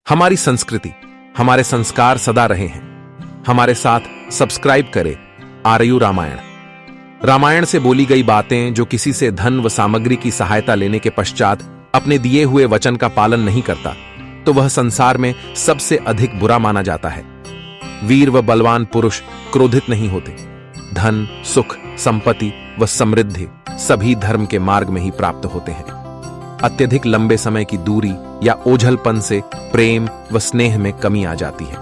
हमारी संस्कृति, हमारे संस्कार सदा रहे हैं। हमारे साथ सब्सक्राइब करें आरयू रामायण। रामायण से बोली गई बातें जो किसी से धन व सामग्री की सहायता लेने के पश्चात अपने दिए हुए वचन का पालन नहीं करता, तो वह संसार में सबसे अधिक बुरा माना जाता है। वीर व बलवान पुरुष क्रोधित नहीं होते। धन, सुख, संपत्ति व समृद्धि सभी धर्म के मार्ग में ही प्राप्त होते हैं। अत्यधिक लंबे समय की दूरी या ओझलपन से प्रेम व स्नेह में कमी आ जाती है।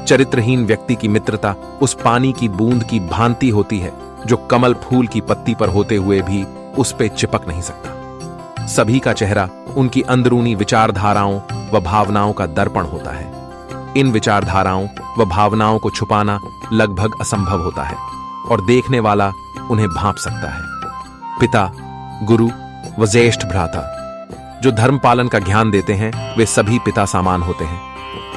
चरित्रहीन व्यक्ति की मित्रता उस पानी की बूंद की भांति होती है जो कमल फूल की पत्ती पर होते हुए भी उस पे चिपक नहीं सकता। सभी का चेहरा उनकी अंदरूनी विचारधाराओं व भावनाओं का दर्पण होता है। इन विचारधाराओं व भावनाओं को छुपाना लगभग असंभव होता है और देखने वाला उन्हें भांप सकता है। पिता, गुरु व ज्येष्ठ भ्राता जो धर्म पालन का ज्ञान देते हैं, वे सभी पिता समान होते हैं।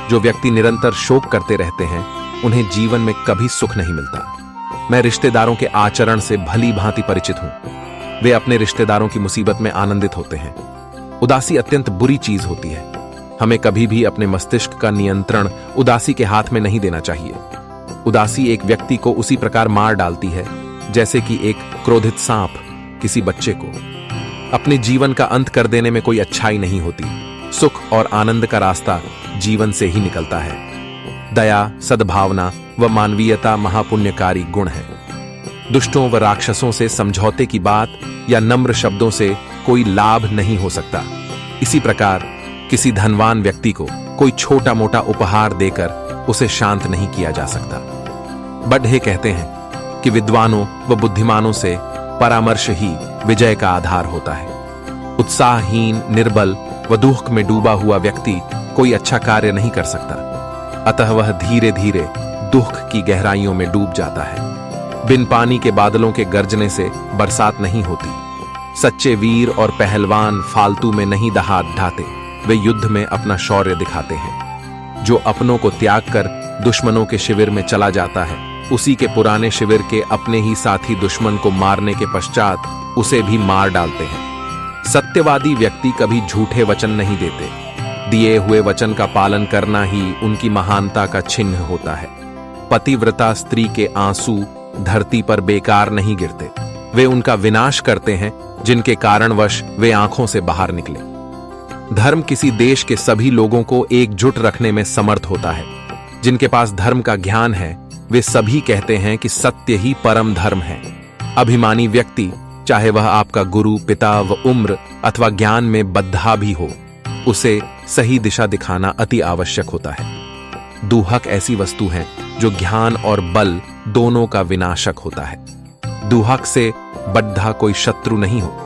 जो व्यक्ति निरंतर शोक करते रहते हैं, उन्हें जीवन में कभी सुख नहीं मिलता। मैं रिश्तेदारों के आचरण से भली भांति परिचित हूं। वे अपने रिश्तेदारों की मुसीबत में आनंदित होते हैं। उदासी अत्यंत बुरी चीज होती है। हमें कभी भी अपने मस्तिष्क का नियंत्रण उदासी के हाथ में नहीं देना चाहिए। उदासी एक व्यक्ति को उसी प्रकार मार डालती है जैसे कि एक क्रोधित सांप किसी बच्चे को। अपने जीवन का अंत कर देने में कोई अच्छाई नहीं होती। सुख और आनंद का रास्ता जीवन से ही निकलता है। दया, सद्भावना व मानवीयता महापुण्यकारी गुण है। दुष्टों व राक्षसों से समझौते की बात या नम्र शब्दों से कोई लाभ नहीं हो सकता। इसी प्रकार किसी धनवान व्यक्ति को कोई छोटा मोटा उपहार देकर उसे शांत नहीं किया जा सकता। बड्ढे कहते हैं कि विद्वानों व बुद्धिमानों से परामर्श ही विजय का आधार होता है। उत्साहहीन, निर्बल व दुख में डूबा हुआ व्यक्ति कोई अच्छा कार्य नहीं कर सकता। अतः वह धीरे धीरे दुख की गहराइयों में डूब जाता है। बिन पानी के बादलों के गरजने से बरसात नहीं होती। सच्चे वीर और पहलवान फालतू में नहीं दहाड़ ढाते, वे युद्ध में अपना शौर्य दिखाते हैं। जो अपनों को त्याग कर दुश्मनों के शिविर में चला जाता है, उसी के पुराने शिविर के अपने ही साथी दुश्मन को मारने के पश्चात उसे भी मार डालते हैं। सत्यवादी व्यक्ति कभी झूठे वचन नहीं देते। दिए हुए वचन का पालन करना ही उनकी महानता का चिन्ह होता है। पतिव्रता स्त्री के आंसू धरती पर बेकार नहीं गिरते। वे उनका विनाश करते हैं जिनके कारणवश वे आंखों से बाहर निकले। धर्म किसी देश के सभी लोगों को एकजुट रखने में समर्थ होता है। जिनके पास धर्म का ज्ञान है, वे सभी कहते हैं कि सत्य ही परम धर्म है। अभिमानी व्यक्ति, चाहे वह आपका गुरु, पिता व उम्र अथवा ज्ञान में बद्धा भी हो, उसे सही दिशा दिखाना अति आवश्यक होता है। दुहक ऐसी वस्तु है जो ज्ञान और बल दोनों का विनाशक होता है। दुहक से बद्धा कोई शत्रु नहीं हो।